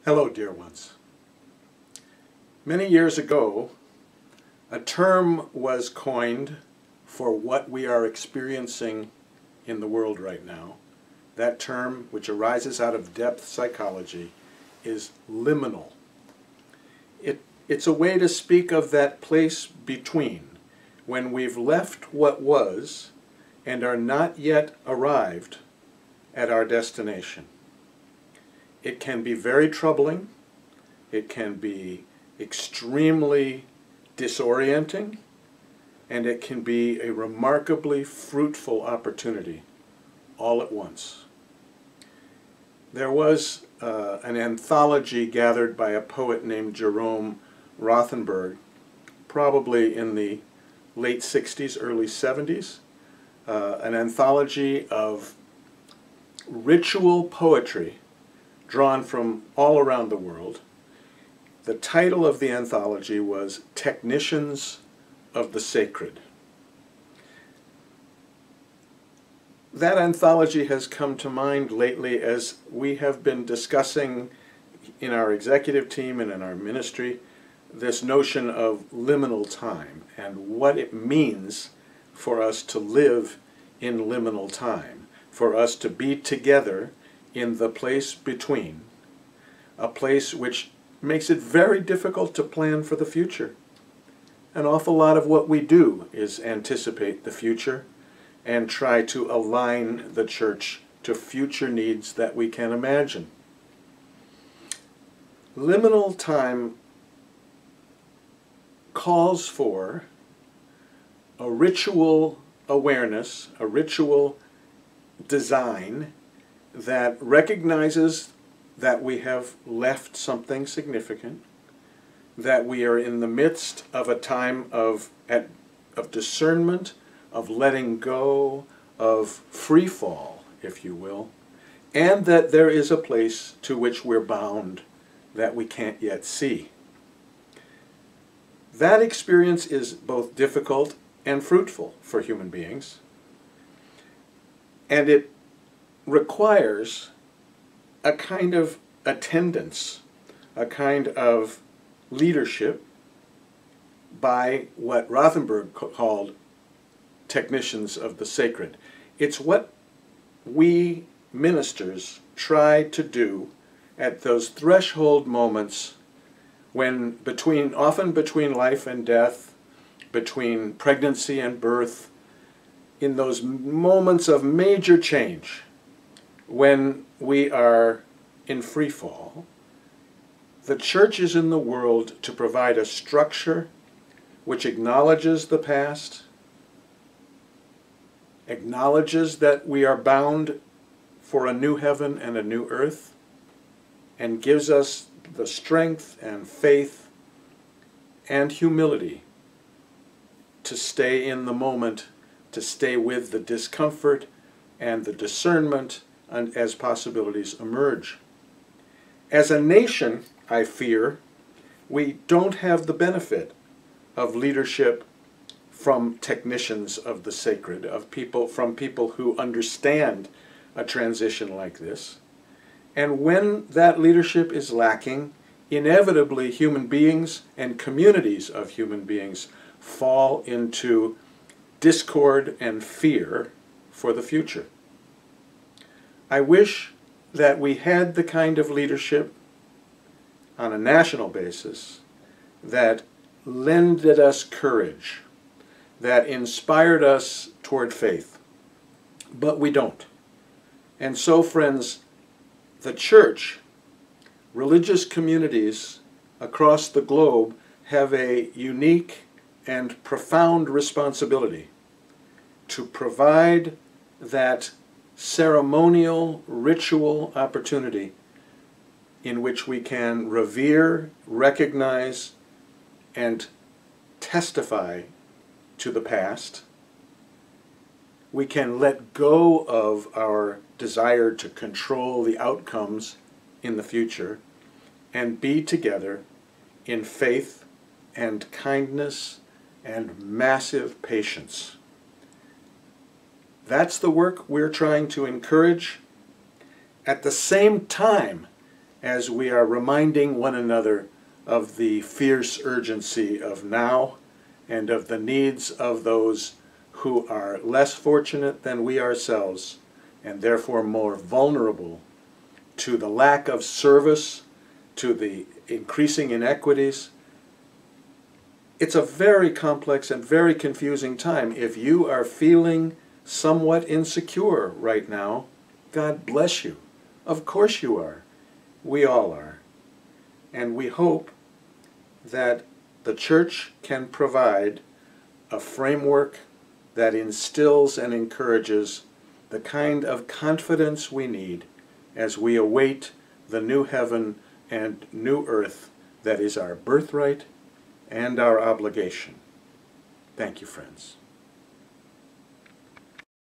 Hello, dear ones. Many years ago, a term was coined for what we are experiencing in the world right now. That term, which arises out of depth psychology, is liminal. It's a way to speak of that place between, when we've left what was and are not yet arrived at our destination. It can be very troubling. It can be extremely disorienting, and it can be a remarkably fruitful opportunity all at once. There was an anthology gathered by a poet named Jerome Rothenberg, probably in the late 60s, early 70s, an anthology of ritual poetry drawn from all around the world. The title of the anthology was Technicians of the Sacred. That anthology has come to mind lately as we have been discussing in our executive team and in our ministry this notion of liminal time and what it means for us to live in liminal time, for us to be together in the place between, a place which makes it very difficult to plan for the future. An awful lot of what we do is anticipate the future and try to align the church to future needs that we can imagine. Liminal time calls for a ritual awareness, a ritual design that recognizes that we have left something significant, that we are in the midst of a time of discernment, of letting go, of free fall, if you will, and that there is a place to which we're bound that we can't yet see. That experience is both difficult and fruitful for human beings, and it requires a kind of attendance, a kind of leadership by what Rothenberg called technicians of the sacred. It's what we ministers try to do at those threshold moments when often between life and death, between pregnancy and birth, in those moments of major change, when we are in free fall. The church is in the world to provide a structure which acknowledges the past, acknowledges that we are bound for a new heaven and a new earth, and gives us the strength and faith and humility to stay in the moment, to stay with the discomfort and the discernment and as possibilities emerge. As a nation, I fear, we don't have the benefit of leadership from technicians of the sacred, from people who understand a transition like this. And when that leadership is lacking, inevitably human beings and communities of human beings fall into discord and fear for the future. I wish that we had the kind of leadership on a national basis that lended us courage, that inspired us toward faith. But we don't. And so, friends, the church, religious communities across the globe have a unique and profound responsibility to provide that ceremonial, ritual opportunity in which we can revere, recognize, and testify to the past. We can let go of our desire to control the outcomes in the future and be together in faith and kindness and massive patience. That's the work we're trying to encourage. At the same time, as we are reminding one another of the fierce urgency of now and of the needs of those who are less fortunate than we ourselves and therefore more vulnerable to the lack of service, to the increasing inequities. It's a very complex and very confusing time. If you are feeling somewhat insecure right now, God bless you. Of course you are. We all are. And we hope that the church can provide a framework that instills and encourages the kind of confidence we need as we await the new heaven and new earth that is our birthright and our obligation. Thank you, friends.